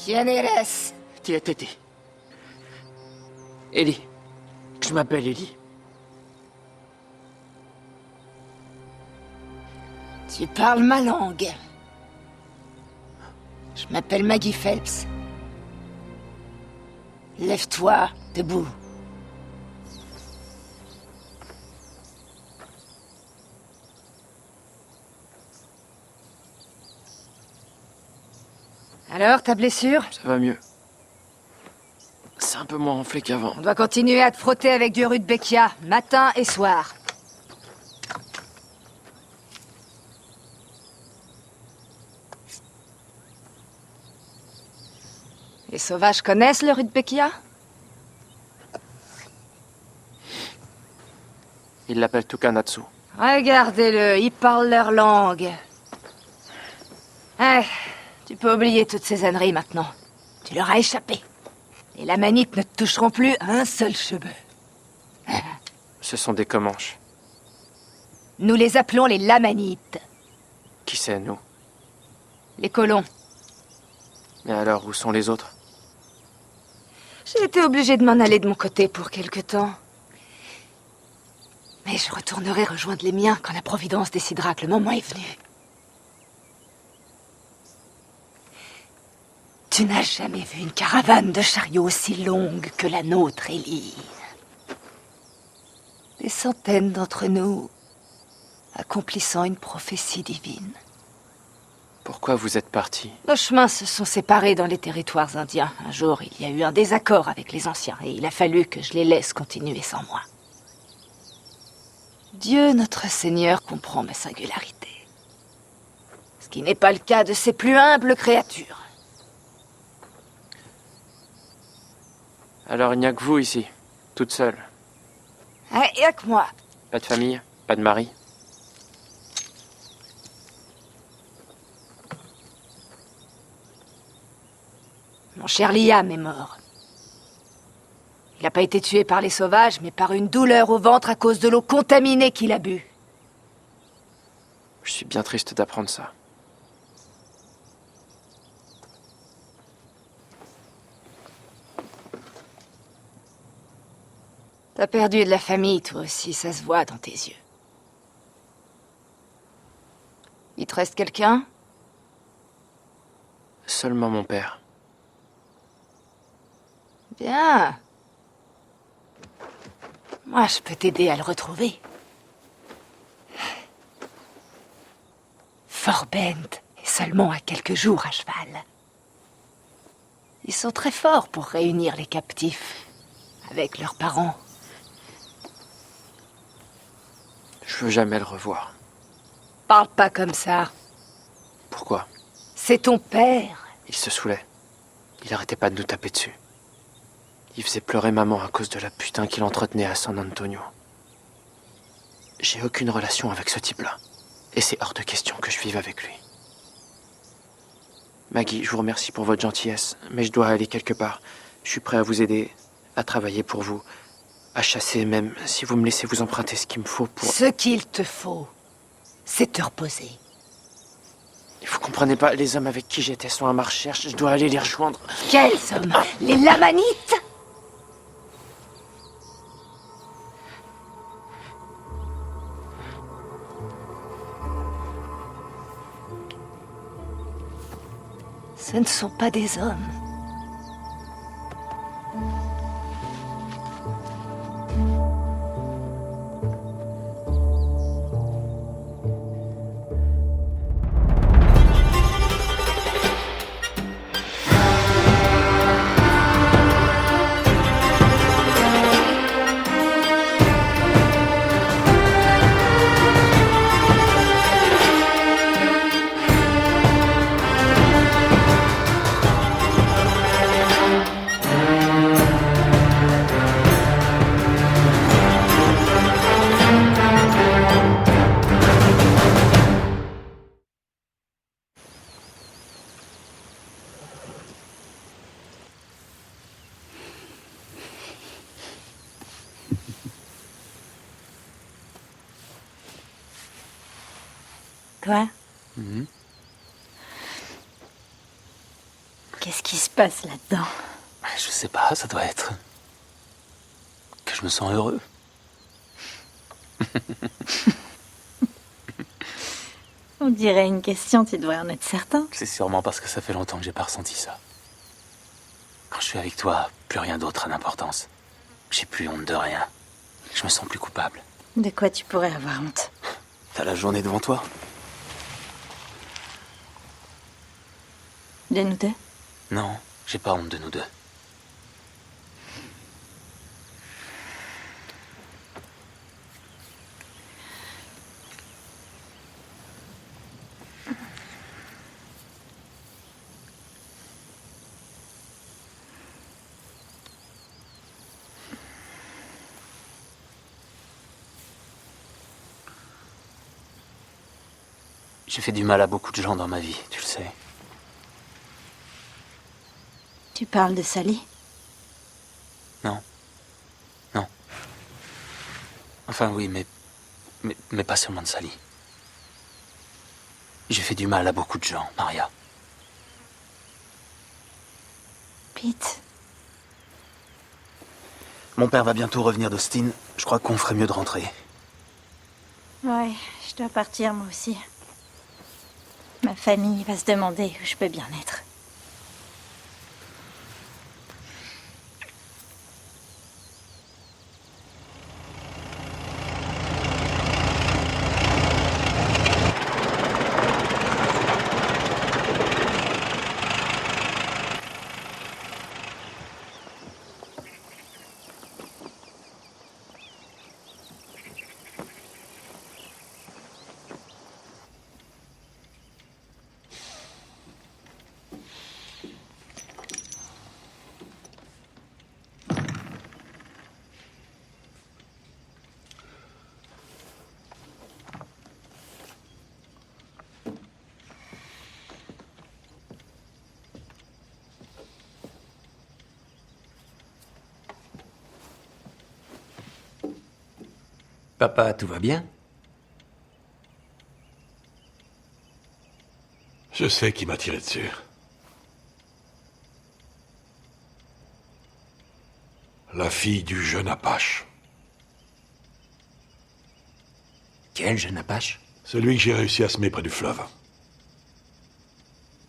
¿Quién eres? Qui est-tu? Ellie. Je m'appelle Ellie. Tu parles ma langue. Je m'appelle Maggie Phelps. Lève-toi, debout. Alors, ta blessure? Ça va mieux. C'est un peu moins enflé qu'avant. On doit continuer à te frotter avec du Rudbeckia, matin et soir. Les sauvages connaissent le Rudbeckia? Ils l'appellent Tukanatsu. Regardez-le, ils parlent leur langue. Ouais, tu peux oublier toutes ces âneries maintenant. Tu leur as échappé. Les Lamanites ne te toucheront plus un seul cheveu. Ce sont des Comanches. Nous les appelons les Lamanites. Qui c'est, nous? Les colons. Mais alors, où sont les autres? J'ai été obligée de m'en aller de mon côté pour quelque temps. Mais je retournerai rejoindre les miens quand la Providence décidera que le moment est venu. Tu n'as jamais vu une caravane de chariots aussi longue que la nôtre, Ellie. Des centaines d'entre nous accomplissant une prophétie divine. Pourquoi vous êtes partis? Nos chemins se sont séparés dans les territoires indiens. Un jour, il y a eu un désaccord avec les anciens et il a fallu que je les laisse continuer sans moi. Dieu, notre Seigneur, comprend ma singularité. Ce qui n'est pas le cas de ses plus humbles créatures. Alors il n'y a que vous ici, toute seule. Il y a que moi. Pas de famille, pas de mari. Mon cher Liam est mort. Il n'a pas été tué par les sauvages, mais par une douleur au ventre à cause de l'eau contaminée qu'il a bu. Je suis bien triste d'apprendre ça. T'as perdu de la famille, toi aussi, ça se voit dans tes yeux. Il te reste quelqu'un? Seulement mon père. Bien. Moi, je peux t'aider à le retrouver. Fort Bend est seulement à quelques jours à cheval. Ils sont très forts pour réunir les captifs avec leurs parents. Je veux jamais le revoir. Parle pas comme ça. Pourquoi? C'est ton père. Il se saoulait. Il arrêtait pas de nous taper dessus. Il faisait pleurer maman à cause de la putain qu'il entretenait à San Antonio. J'ai aucune relation avec ce type-là. Et c'est hors de question que je vive avec lui. Maggie, je vous remercie pour votre gentillesse, mais je dois aller quelque part. Je suis prêt à vous aider, à travailler pour vous, à chasser même, si vous me laissez vous emprunter ce qu'il me faut pour... Ce qu'il te faut, c'est te reposer. Vous comprenez pas, les hommes avec qui j'étais sont à ma recherche, je dois aller les rejoindre. Quels hommes? Les Lamanites? Ce ne sont pas des hommes. Quoi? Mhm. Qu'est-ce qui se passe là-dedans? Je sais pas, ça doit être... que je me sens heureux. On dirait une question, tu devrais en être certain. C'est sûrement parce que ça fait longtemps que j'ai pas ressenti ça. Quand je suis avec toi, plus rien d'autre n'a d'importance. J'ai plus honte de rien. Je me sens plus coupable. De quoi tu pourrais avoir honte? T'as la journée devant toi. De nous deux? Non, j'ai pas honte de nous deux. J'ai fait du mal à beaucoup de gens dans ma vie, tu le sais. Tu parles de Sally? Non. Non. Enfin oui, mais pas seulement de Sally. J'ai fait du mal à beaucoup de gens, Maria. Pete? Mon père va bientôt revenir d'Austin. Je crois qu'on ferait mieux de rentrer. Ouais, je dois partir moi aussi. Ma famille va se demander où je peux bien être. Papa, tout va bien? Je sais qui m'a tiré dessus. La fille du jeune Apache. Quel jeune Apache? Celui que j'ai réussi à semer près du fleuve.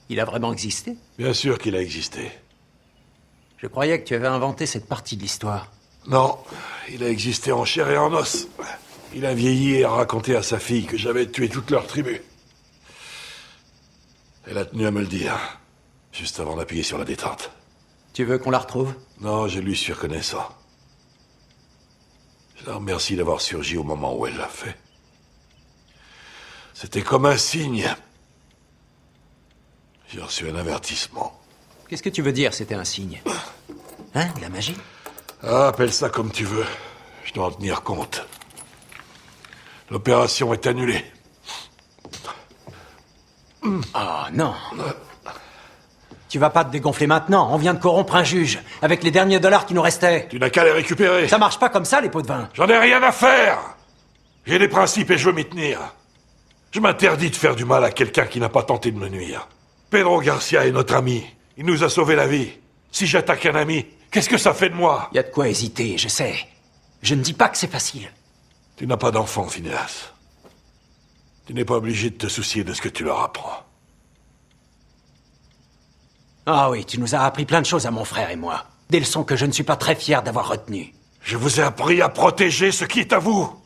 Il a vraiment existé? Bien sûr qu'il a existé. Je croyais que tu avais inventé cette partie de l'histoire. Non, il a existé en chair et en os. Il a vieilli et a raconté à sa fille que j'avais tué toute leur tribu. Elle a tenu à me le dire, juste avant d'appuyer sur la détente. Tu veux qu'on la retrouve? Non, je lui suis reconnaissant. Je la remercie d'avoir surgi au moment où elle l'a fait. C'était comme un signe. J'ai reçu un avertissement. Qu'est-ce que tu veux dire, c'était un signe? Hein, de la magie? Ah, appelle ça comme tu veux. Je dois en tenir compte. L'opération est annulée. Oh non! Tu vas pas te dégonfler maintenant, on vient de corrompre un juge, avec les derniers dollars qui nous restaient. Tu n'as qu'à les récupérer. Ça marche pas comme ça, les pots de vin. J'en ai rien à faire. J'ai des principes et je veux m'y tenir. Je m'interdis de faire du mal à quelqu'un qui n'a pas tenté de me nuire. Pedro Garcia est notre ami. Il nous a sauvé la vie. Si j'attaque un ami, qu'est-ce que ça fait de moi? Y a de quoi hésiter, je sais. Je ne dis pas que c'est facile. Tu n'as pas d'enfant, Phineas. Tu n'es pas obligé de te soucier de ce que tu leur apprends. Ah oui, tu nous as appris plein de choses à mon frère et moi. Des leçons que je ne suis pas très fier d'avoir retenues. Je vous ai appris à protéger ce qui est à vous.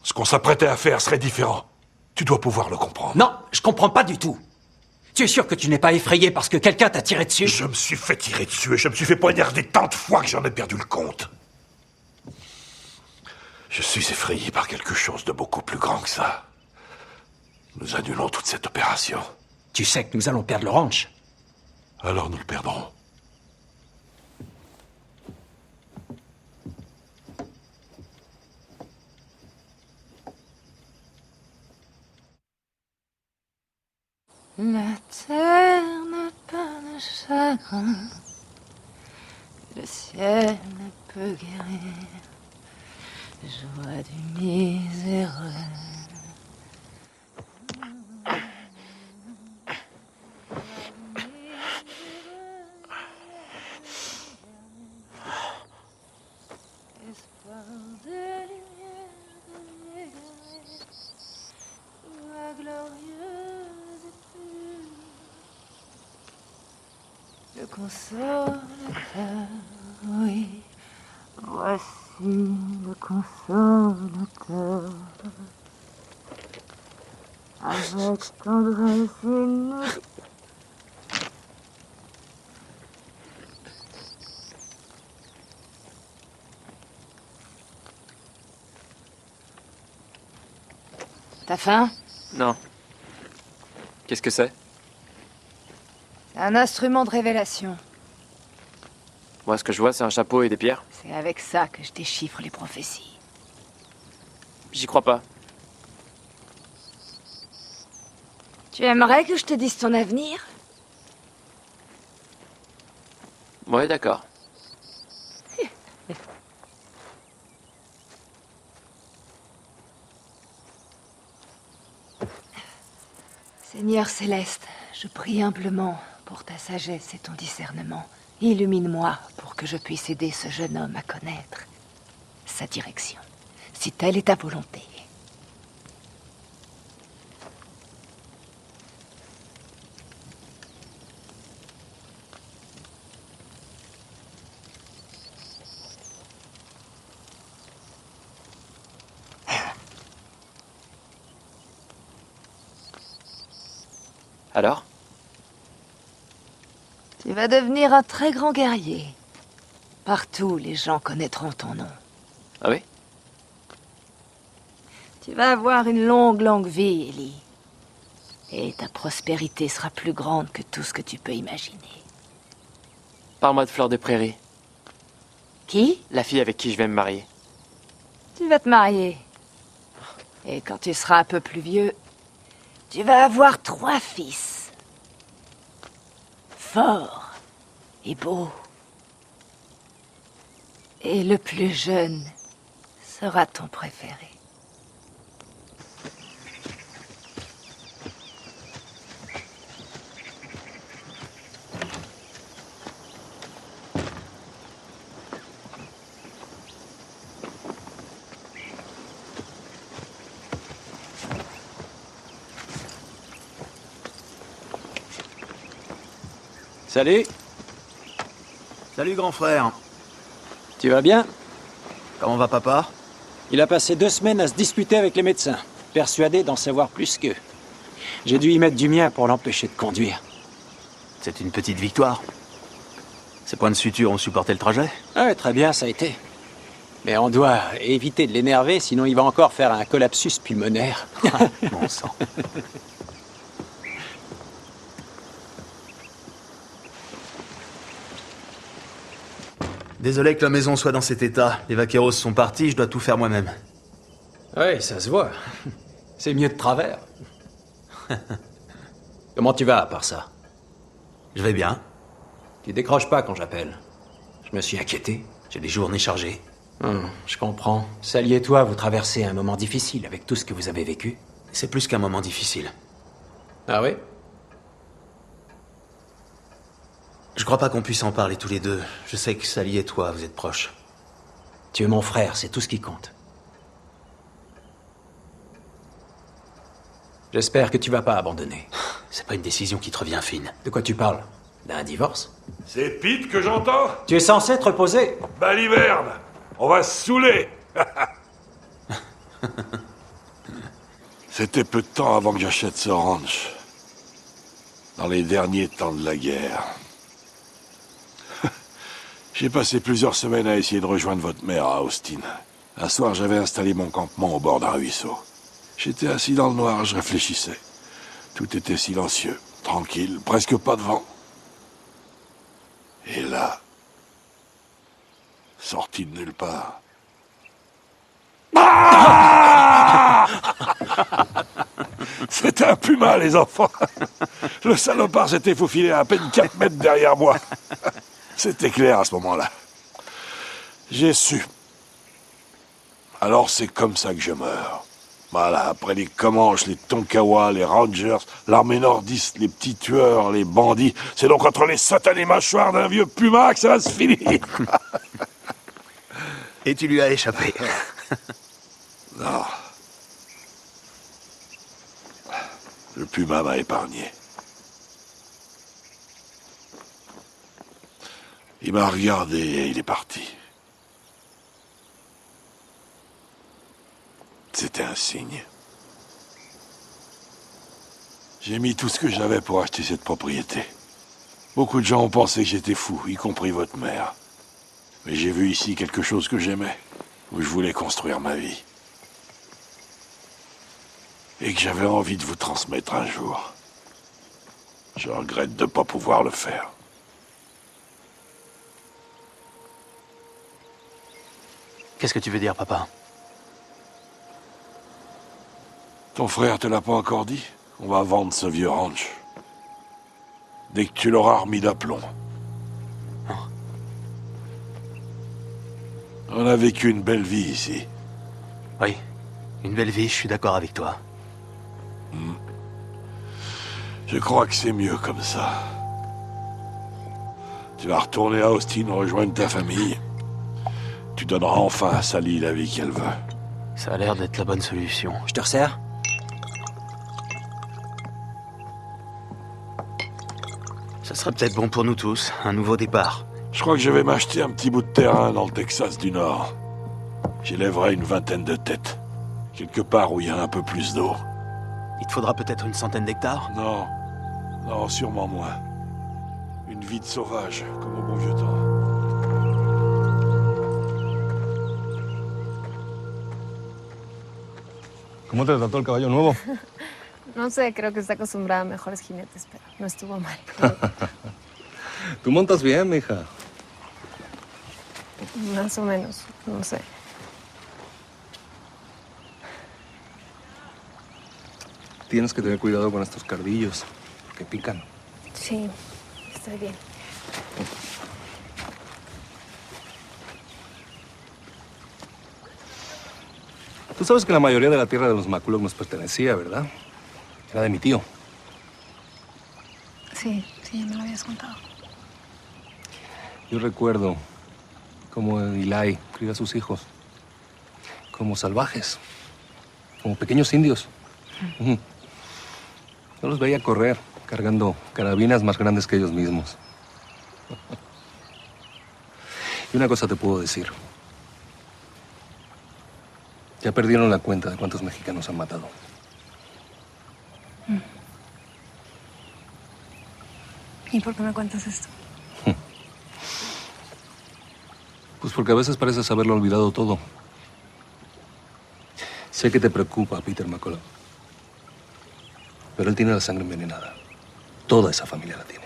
Ce qu'on s'apprêtait à faire serait différent. Tu dois pouvoir le comprendre. Non, je comprends pas du tout. Tu es sûr que tu n'es pas effrayé parce que quelqu'un t'a tiré dessus? Je me suis fait tirer dessus et je me suis fait poignarder tant de fois que j'en ai perdu le compte. Je suis effrayé par quelque chose de beaucoup plus grand que ça. Nous annulons toute cette opération. Tu sais que nous allons perdre le ranch. Alors nous le perdrons. La terre n'a pas de chagrin, le ciel ne peut guérir, joie du misérable. Le consolateur, oui. Voici le consolateur. Avec tendresse il nous... T'as faim? Non. Qu'est-ce que c'est? C'est un instrument de révélation. Moi, ce que je vois, c'est un chapeau et des pierres. C'est avec ça que je déchiffre les prophéties. J'y crois pas. Tu aimerais que je te dise ton avenir? Ouais, d'accord. Seigneur céleste, je prie humblement pour ta sagesse et ton discernement. Illumine-moi pour que je puisse aider ce jeune homme à connaître sa direction, si telle est ta volonté. Alors? Tu vas devenir un très grand guerrier. Partout, les gens connaîtront ton nom. Ah oui? Tu vas avoir une longue, longue vie, Ellie. Et ta prospérité sera plus grande que tout ce que tu peux imaginer. Parle-moi de Fleur des Prairies. Qui? La fille avec qui je vais me marier. Tu vas te marier. Et quand tu seras un peu plus vieux, tu vas avoir 3 fils. Forts et beaux. Et le plus jeune sera ton préféré. Salut, Salut grand frère. tu vas bien? Comment va papa? Il a passé 2 semaines à se disputer avec les médecins, persuadé d'en savoir plus qu'eux. J'ai dû y mettre du mien pour l'empêcher de conduire. C'est une petite victoire. Ces points de suture ont supporté le trajet? Ah ouais, très bien, ça a été. Mais on doit éviter de l'énerver, sinon il va encore faire un collapsus pulmonaire. Bon sang. Désolé que la maison soit dans cet état. Les vaqueros sont partis, je dois tout faire moi-même. Oui, ça se voit. C'est mieux de travers. Comment tu vas, à part ça? Je vais bien. Tu décroches pas quand j'appelle. Je me suis inquiété. J'ai des journées chargées. Je comprends. Sally et toi, vous traversez un moment difficile avec tout ce que vous avez vécu. C'est plus qu'un moment difficile. Ah oui? Je crois pas qu'on puisse en parler tous les deux. Je sais que Sally et toi, vous êtes proches. Tu es mon frère, c'est tout ce qui compte. J'espère que tu vas pas abandonner. C'est pas une décision qui te revient fine. De quoi tu parles? D'un divorce? C'est Pete que j'entends? Tu es censé te reposer. Baliverne! On va se saouler! C'était peu de temps avant que j'achète ce ranch. Dans les derniers temps de la guerre. J'ai passé plusieurs semaines à essayer de rejoindre votre mère à Austin. Un soir, j'avais installé mon campement au bord d'un ruisseau. J'étais assis dans le noir, je réfléchissais. Tout était silencieux, tranquille, presque pas de vent. Et là, sorti de nulle part... Ah! C'était un puma, les enfants. Le salopard s'était faufilé à peine 4 mètres derrière moi. C'était clair à ce moment-là. J'ai su. Alors c'est comme ça que je meurs. Voilà, après les Comanches, les Tonkawa, les Rangers, l'armée nordiste, les petits tueurs, les bandits, c'est donc entre les satanés mâchoires d'un vieux puma que ça va se finir. Et tu lui as échappé. Non. Le puma m'a épargné. Il m'a regardé et il est parti. C'était un signe. J'ai mis tout ce que j'avais pour acheter cette propriété. Beaucoup de gens ont pensé que j'étais fou, y compris votre mère. Mais j'ai vu ici quelque chose que j'aimais, où je voulais construire ma vie. Et que j'avais envie de vous transmettre un jour. Je regrette de ne pas pouvoir le faire. Qu'est-ce que tu veux dire, papa? Ton frère te l'a pas encore dit? On va vendre ce vieux ranch. Dès que tu l'auras remis d'aplomb. On a vécu une belle vie ici. Oui, une belle vie, je suis d'accord avec toi. Je crois que c'est mieux comme ça. Tu vas retourner à Austin, rejoindre ta famille. Tu donneras enfin à Sally la vie qu'elle veut. Ça a l'air d'être la bonne solution. Je te resserre? Ça serait peut-être bon pour nous tous, un nouveau départ. Je crois que je vais m'acheter un petit bout de terrain dans le Texas du Nord. J'élèverai une vingtaine de têtes. Quelque part où il y a un peu plus d'eau. Il te faudra peut-être une centaine d'hectares? Non. Non, sûrement moins. Une vie de sauvage, comme au bon vieux temps. ¿Cómo te trató el caballo nuevo? No sé, creo que está acostumbrada a mejores jinetes, pero no estuvo mal. Tú montas bien, mija. Más o menos, no sé. Tienes que tener cuidado con estos cardillos, que pican. Sí, estoy bien. Tú sabes que la mayoría de la tierra de los McCulloch nos pertenecía, ¿verdad? Era de mi tío. Sí, sí, me lo habías contado. Yo recuerdo cómo Eli crió a sus hijos como salvajes, como pequeños indios. Ujú. Yo los veía correr, cargando carabinas más grandes que ellos mismos. Y una cosa te puedo decir. Ya perdieron la cuenta de cuántos mexicanos han matado. ¿Y por qué me cuentas esto? Pues porque a veces pareces haberlo olvidado todo. Sé que te preocupa, Peter McCulloch. Pero él tiene la sangre envenenada. Toda esa familia la tiene.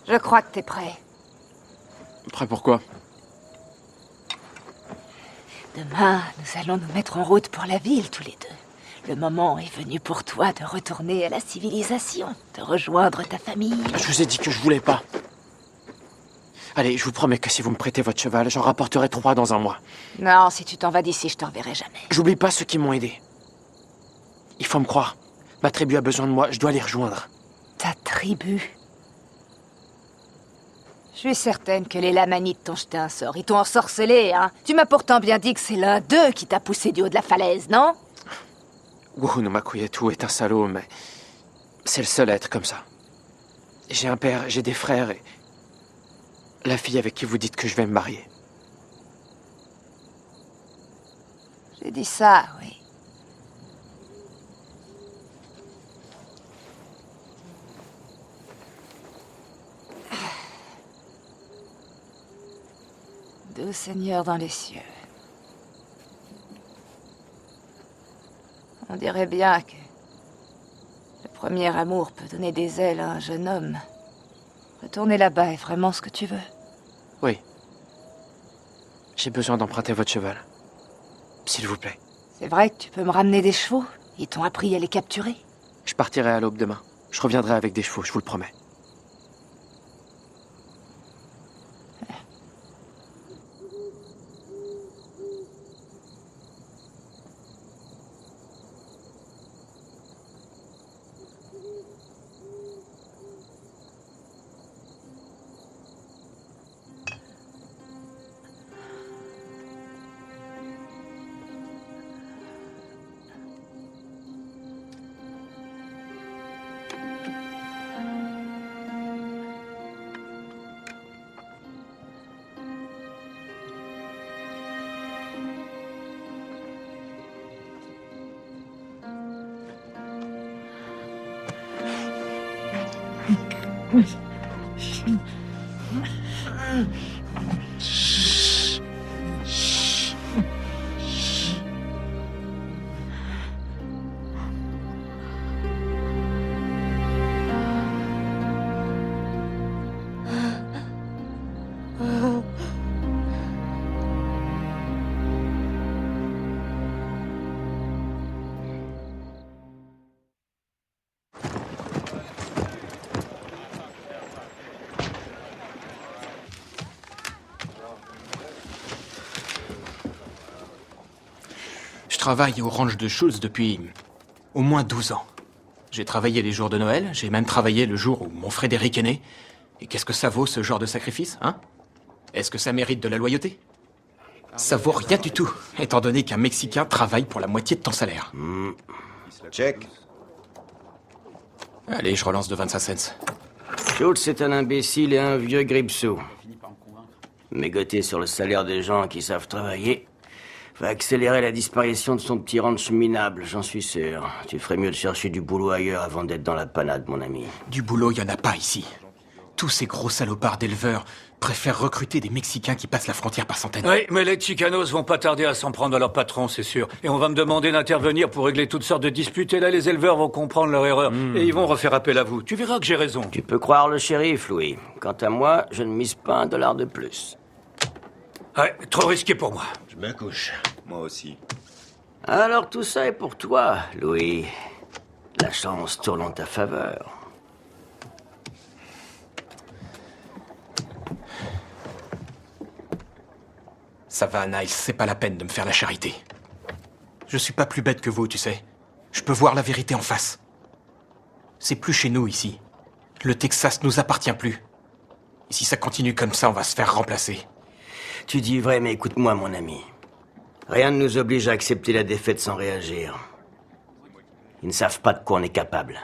Je crois que t'es prêt. Prêt pour quoi? Demain, nous allons nous mettre en route pour la ville, tous les deux. Le moment est venu pour toi de retourner à la civilisation, de rejoindre ta famille. Je vous ai dit que je voulais pas. Allez, je vous promets que si vous me prêtez votre cheval, j'en rapporterai 3 dans un mois. Non, si tu t'en vas d'ici, je t'en verrai jamais. J'oublie pas ceux qui m'ont aidé. Il faut me croire. Ma tribu a besoin de moi, je dois les rejoindre. Ta tribu. Je suis certaine que les Lamanites t'ont jeté un sort. Ils t'ont ensorcelé, hein. Tu m'as pourtant bien dit que c'est l'un d'eux qui t'a poussé du haut de la falaise, non? Wuhunu Makuyetu est un salaud, mais c'est le seul à être comme ça. J'ai un père, j'ai des frères et... la fille avec qui vous dites que je vais me marier. J'ai dit ça, oui. Doux Seigneur dans les cieux. On dirait bien que le premier amour peut donner des ailes à un jeune homme. Retourner là-bas est vraiment ce que tu veux. Oui. J'ai besoin d'emprunter votre cheval. S'il vous plaît. C'est vrai que tu peux me ramener des chevaux? Ils t'ont appris à les capturer? Je partirai à l'aube demain. Je reviendrai avec des chevaux, je vous le promets. Je travaille au ranch de Schultz depuis au moins 12 ans. J'ai travaillé les jours de Noël, j'ai même travaillé le jour où mon Frédéric est né. Et qu'est-ce que ça vaut, ce genre de sacrifice, hein? Est-ce que ça mérite de la loyauté? Ça vaut rien du tout, étant donné qu'un Mexicain travaille pour la moitié de ton salaire. Check. Allez, je relance de 25 cents. Schultz est un imbécile et un vieux gripsou. Mégoter sur le salaire des gens qui savent travailler va accélérer la disparition de son petit ranch minable, j'en suis sûr. Tu ferais mieux de chercher du boulot ailleurs avant d'être dans la panade, mon ami. Du boulot, il y en a pas ici. Tous ces gros salopards d'éleveurs préfèrent recruter des Mexicains qui passent la frontière par centaines. Oui, mais les Chicanos vont pas tarder à s'en prendre à leur patron, c'est sûr. Et on va me demander d'intervenir pour régler toutes sortes de disputes. Et là, les éleveurs vont comprendre leur erreur. Et ils vont refaire appel à vous. Tu verras que j'ai raison. Tu peux croire le shérif, Louis. Quant à moi, je ne mise pas $1 de plus. Ouais, trop risqué pour moi. Je me couche. Moi aussi. Alors tout ça est pour toi, Louis. La chance tourne en ta faveur. Ça va, Niles, c'est pas la peine de me faire la charité. Je suis pas plus bête que vous, tu sais. Je peux voir la vérité en face. C'est plus chez nous, ici. Le Texas nous appartient plus. Et si ça continue comme ça, on va se faire remplacer. Tu dis vrai, mais écoute-moi, mon ami. Rien ne nous oblige à accepter la défaite sans réagir. Ils ne savent pas de quoi on est capable.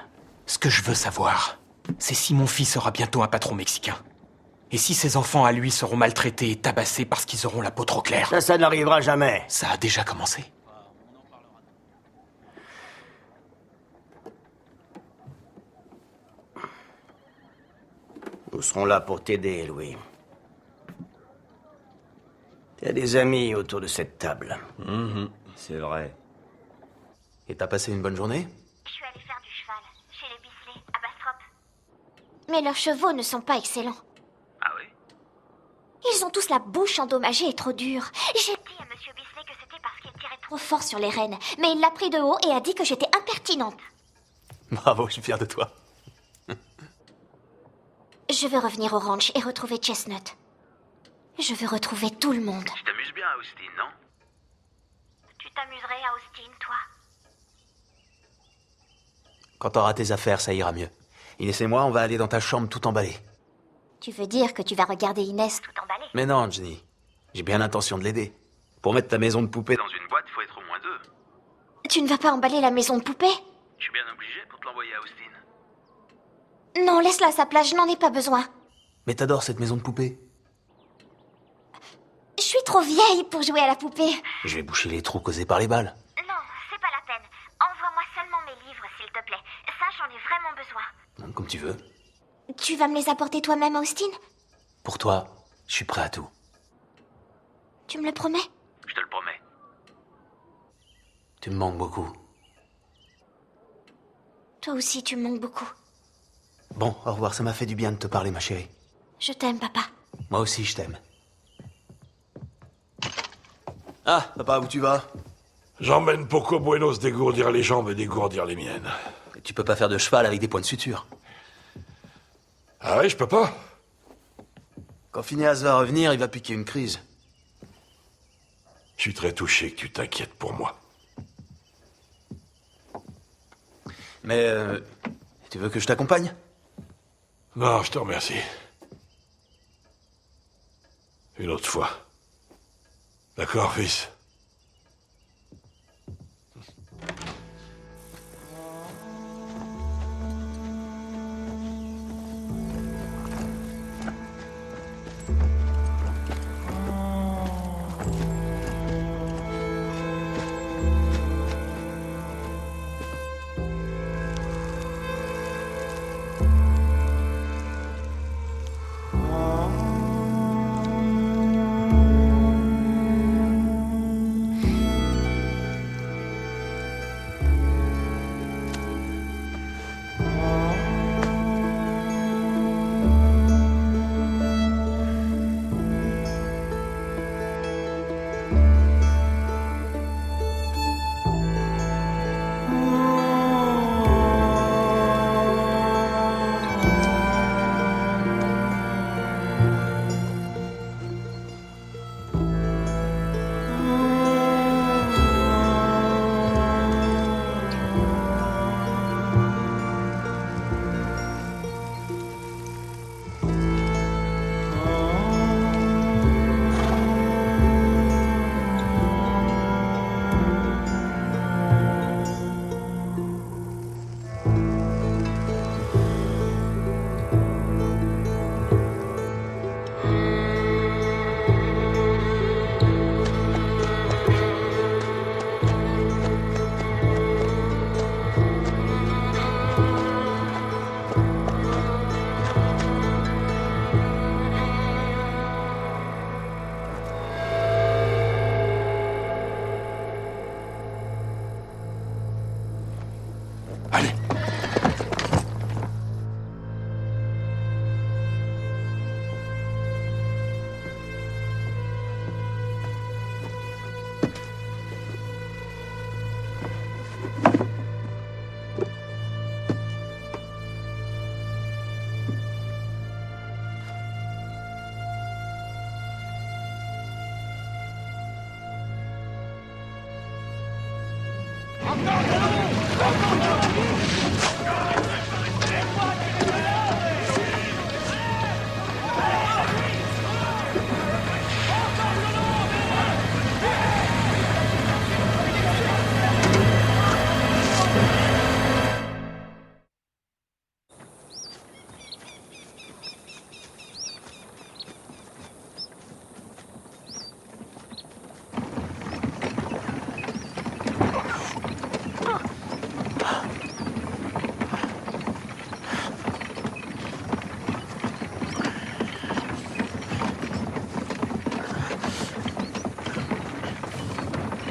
Ce que je veux savoir, c'est si mon fils aura bientôt un patron mexicain. Et si ses enfants à lui seront maltraités et tabassés parce qu'ils auront la peau trop claire. Ça n'arrivera jamais. Ça a déjà commencé. Nous serons là pour t'aider, Louis. Tu as des amis autour de cette table. C'est vrai. Et t'as passé une bonne journée? Je suis allée faire du cheval, chez les Bisley, à Bastrop. Mais leurs chevaux ne sont pas excellents. Ah oui? Ils ont tous la bouche endommagée et trop dure. J'ai dit à Monsieur Bisley que c'était parce qu'il tirait trop fort sur les rênes. Mais il l'a pris de haut et a dit que j'étais impertinente. Bravo, je suis fier de toi. Je veux revenir au ranch et retrouver Chestnut. Je veux retrouver tout le monde. Tu t'amuses bien à Austin, non? Tu t'amuserais à Austin, toi? Quand t'auras tes affaires, ça ira mieux. Inès et moi, on va aller dans ta chambre tout emballée. Tu veux dire que tu vas regarder Inès tout emballée? Mais non, Jenny. J'ai bien l'intention de l'aider. Pour mettre ta maison de poupée dans une boîte, faut être au moins 2. Tu ne vas pas emballer la maison de poupée? Je suis bien obligé pour te l'envoyer à Austin. Non, laisse-la à sa place, je n'en ai pas besoin. Mais t'adores cette maison de poupée. Je suis trop vieille pour jouer à la poupée. Je vais boucher les trous causés par les balles. Non, c'est pas la peine. Envoie-moi seulement mes livres, s'il te plaît. Ça, j'en ai vraiment besoin. Comme tu veux. Tu vas me les apporter toi-même, Austin? Pour toi, je suis prêt à tout. Tu me le promets? Je te le promets. Tu me manques beaucoup. Toi aussi, tu me manques beaucoup. Bon, au revoir, ça m'a fait du bien de te parler, ma chérie. Je t'aime, papa. Moi aussi, je t'aime. Ah, papa, où tu vas? J'emmène Poco Buenos dégourdir les jambes et dégourdir les miennes. Tu peux pas faire de cheval avec des points de suture. Ah ouais, je peux pas? Quand Phineas va revenir, il va piquer une crise. Je suis très touché que tu t'inquiètes pour moi. Mais, tu veux que je t'accompagne? Non, je te remercie. Une autre fois. D'accord, fils?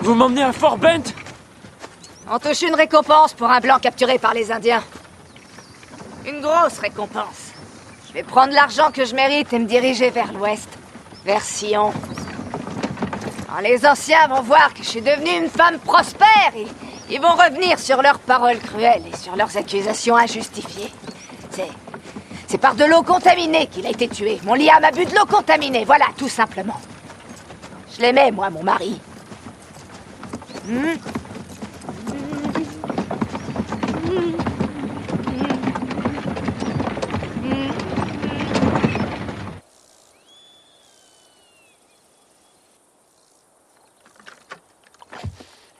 Vous m'emmenez à Fort Bent? On touche une récompense pour un blanc capturé par les Indiens. Une grosse récompense. Je vais prendre l'argent que je mérite et me diriger vers l'ouest, vers Sion. Quand les anciens vont voir que je suis devenue une femme prospère, ils vont revenir sur leurs paroles cruelles et sur leurs accusations injustifiées. C'est par de l'eau contaminée qu'il a été tué. Mon Liam a bu de l'eau contaminée, voilà, tout simplement. Je l'aimais, moi, mon mari.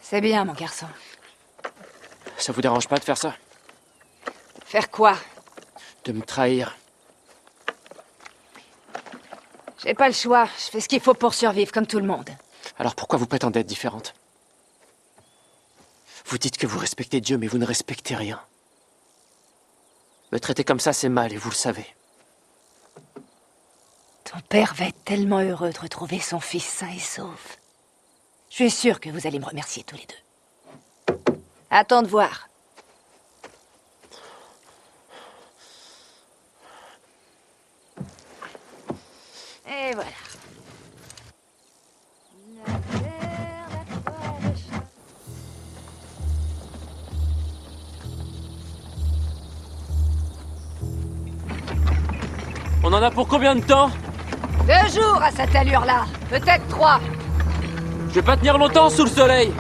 C'est bien, mon garçon. Ça vous dérange pas de faire ça? Faire quoi? De me trahir. J'ai pas le choix. Je fais ce qu'il faut pour survivre, comme tout le monde. Alors pourquoi vous prétendez être différente? Vous dites que vous respectez Dieu, mais vous ne respectez rien. Me traiter comme ça, c'est mal, et vous le savez. Ton père va être tellement heureux de retrouver son fils sain et sauf. Je suis sûre que vous allez me remercier tous les deux. Attends de voir. Et voilà. On en a pour combien de temps? 2 jours à cette allure-là. Peut-être 3. Je vais pas tenir longtemps sous le soleil.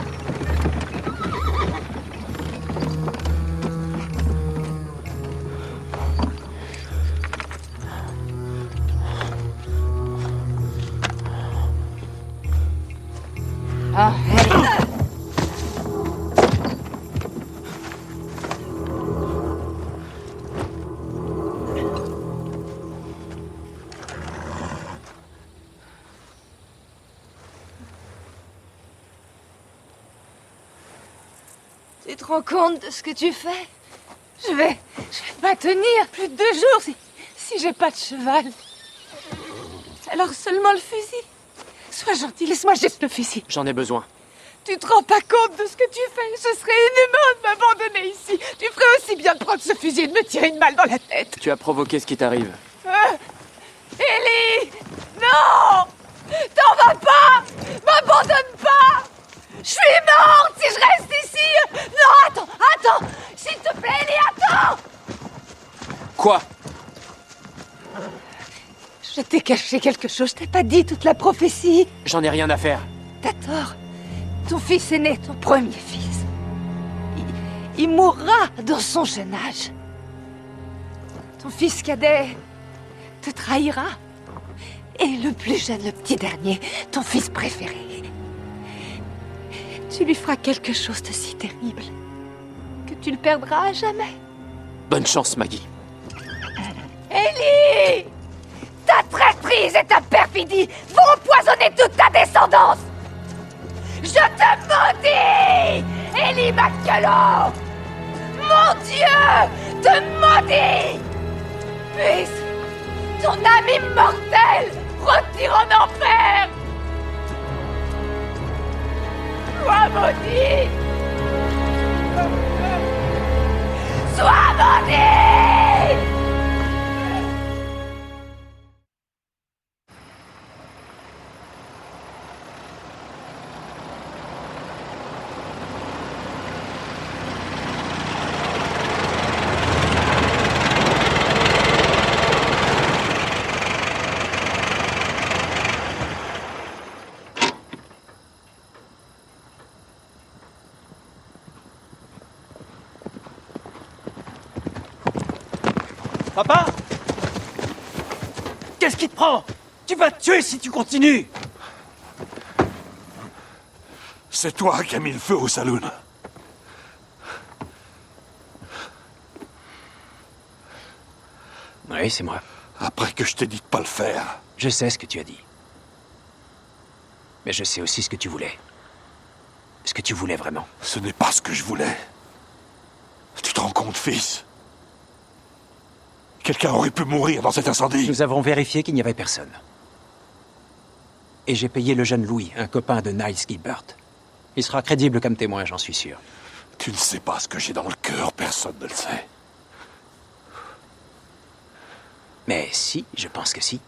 Ah, tu te rends compte de ce que tu fais? Je vais pas tenir plus de 2 jours si j'ai pas de cheval. Alors seulement le fusil. Sois gentil, laisse-moi juste le fusil. J'en ai besoin. Tu te rends pas compte de ce que tu fais? Ce serait inhumain de m'abandonner ici. Tu ferais aussi bien de prendre ce fusil et de me tirer une balle dans la tête. Tu as provoqué ce qui t'arrive. Ellie! Non! T'en vas pas! M'abandonne pas! Je suis morte si je reste ici! Non, attends! S'il te plaît, Ellie, attends! Quoi? Je t'ai caché quelque chose, je t'ai pas dit toute la prophétie. J'en ai rien à faire. T'as tort. Ton fils aîné, ton premier fils, il mourra dans son jeune âge. Ton fils cadet te trahira. Et le plus jeune, le petit dernier, ton fils préféré, tu lui feras quelque chose de si terrible que tu le perdras à jamais. Bonne chance, Maggie. Ellie! Ta traîtrise et ta perfidie vont empoisonner toute ta descendance! Je te maudis! Ellie McCullough! Mon Dieu! Te maudis! Puisse ton âme immortelle retire en enfer! Sois maudit! Sois maudit! Papa? Qu'est-ce qui te prend? Tu vas te tuer si tu continues! C'est toi qui as mis le feu au saloon. Oui, c'est moi. Après que je t'ai dit de pas le faire. Je sais ce que tu as dit. Mais je sais aussi ce que tu voulais. Ce que tu voulais vraiment. Ce n'est pas ce que je voulais. Tu te rends compte, fils? Quelqu'un aurait pu mourir dans cet incendie. Nous avons vérifié qu'il n'y avait personne. Et j'ai payé le jeune Louis, un copain de Niles Gilbert. Il sera crédible comme témoin, j'en suis sûr. Tu ne sais pas ce que j'ai dans le cœur, personne ne le sait. Mais si, je pense que si.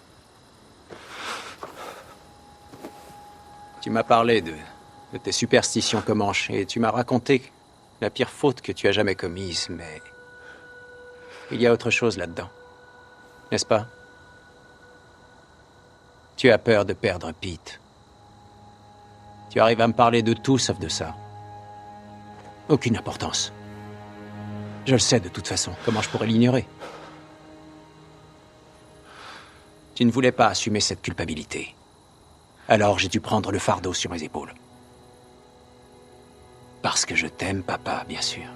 Tu m'as parlé de tes superstitions comanches, et tu m'as raconté la pire faute que tu as jamais commise, mais... il y a autre chose là-dedans. N'est-ce pas? Tu as peur de perdre Pete. Tu arrives à me parler de tout sauf de ça. Aucune importance. Je le sais de toute façon. Comment je pourrais l'ignorer? Tu ne voulais pas assumer cette culpabilité. Alors j'ai dû prendre le fardeau sur mes épaules. Parce que je t'aime, papa, bien sûr.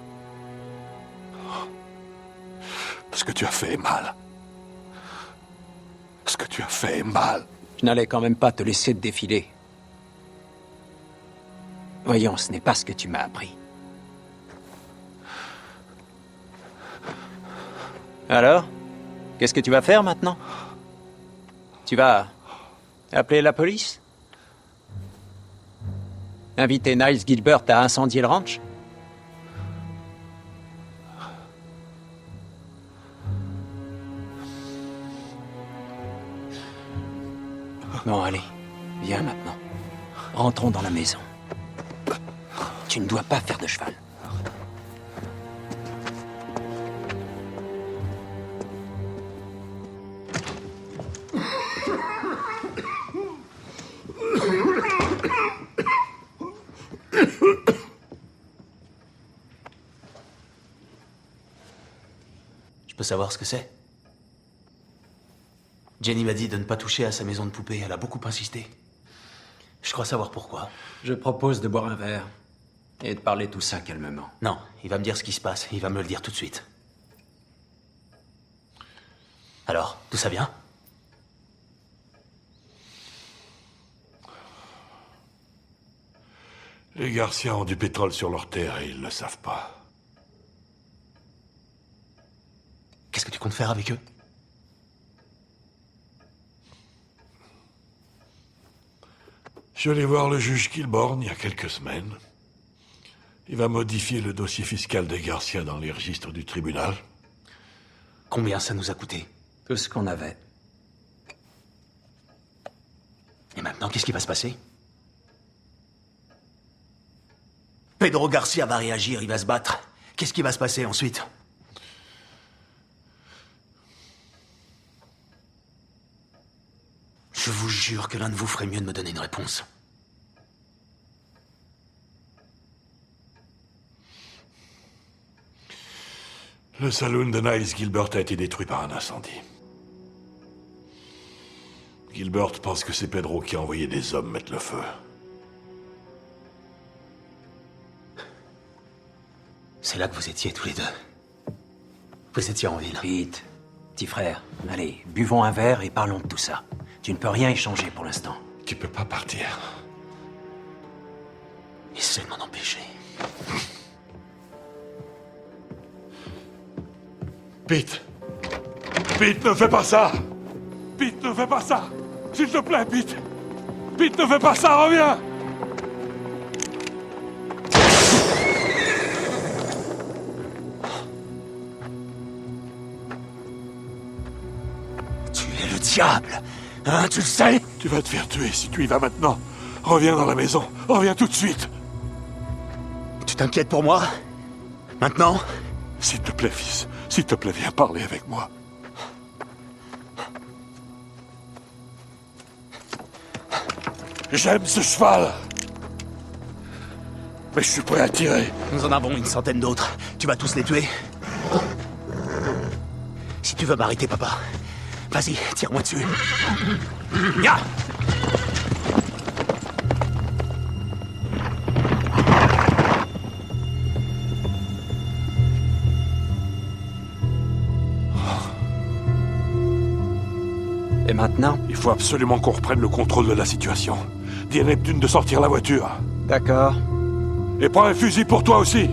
Ce que tu as fait est mal. Ce que tu as fait est mal. Je n'allais quand même pas te laisser te défiler. Voyons, ce n'est pas ce que tu m'as appris. Alors? Qu'est-ce que tu vas faire maintenant? Tu vas appeler la police? Inviter Niles Gilbert à incendier le ranch? Bon, allez, viens maintenant. Rentrons dans la maison. Tu ne dois pas faire de cheval. peux savoir ce que c'est? Jenny m'a dit de ne pas toucher à sa maison de poupée. Elle a beaucoup insisté. Je crois savoir pourquoi. Je propose de boire un verre et de parler tout ça calmement. Non, il va me dire ce qui se passe. Il va me le dire tout de suite. Alors, d'où ça vient? Les Garcia ont du pétrole sur leur terre et ils le savent pas. Qu'est-ce que tu comptes faire avec eux? Je vais voir le juge Kilborn il y a quelques semaines. Il va modifier le dossier fiscal des Garcia dans les registres du tribunal. Combien ça nous a coûté? Tout ce qu'on avait. Et maintenant, qu'est-ce qui va se passer? Pedro Garcia va réagir, il va se battre. Qu'est-ce qui va se passer ensuite? Je vous jure que l'un de vous ferait mieux de me donner une réponse. Le saloon de Niles Gilbert a été détruit par un incendie. Gilbert pense que c'est Pedro qui a envoyé des hommes mettre le feu. C'est là que vous étiez tous les deux. Vous étiez en ville. Pete, petit frère, allez, buvons un verre et parlons de tout ça. Tu ne peux rien échanger pour l'instant. Tu peux pas partir. Essaie de m'en empêcher. Pete! Pete, ne fais pas ça! Pete, ne fais pas ça! S'il te plaît, Pete! Pete, ne fais pas ça, reviens! Tu es le diable! Hein, tu le sais? Tu vas te faire tuer si tu y vas maintenant. Reviens dans la maison. Reviens tout de suite. Tu t'inquiètes pour moi? Maintenant? S'il te plaît, fils. S'il te plaît, viens parler avec moi. J'aime ce cheval. Mais je suis prêt à tirer. Nous en avons une centaine d'autres. Tu vas tous les tuer? Si tu veux m'arrêter, papa, vas-y, tire-moi dessus. Ya! Et maintenant? Il faut absolument qu'on reprenne le contrôle de la situation. Dis à Neptune de sortir la voiture. D'accord. Et prends un fusil pour toi aussi.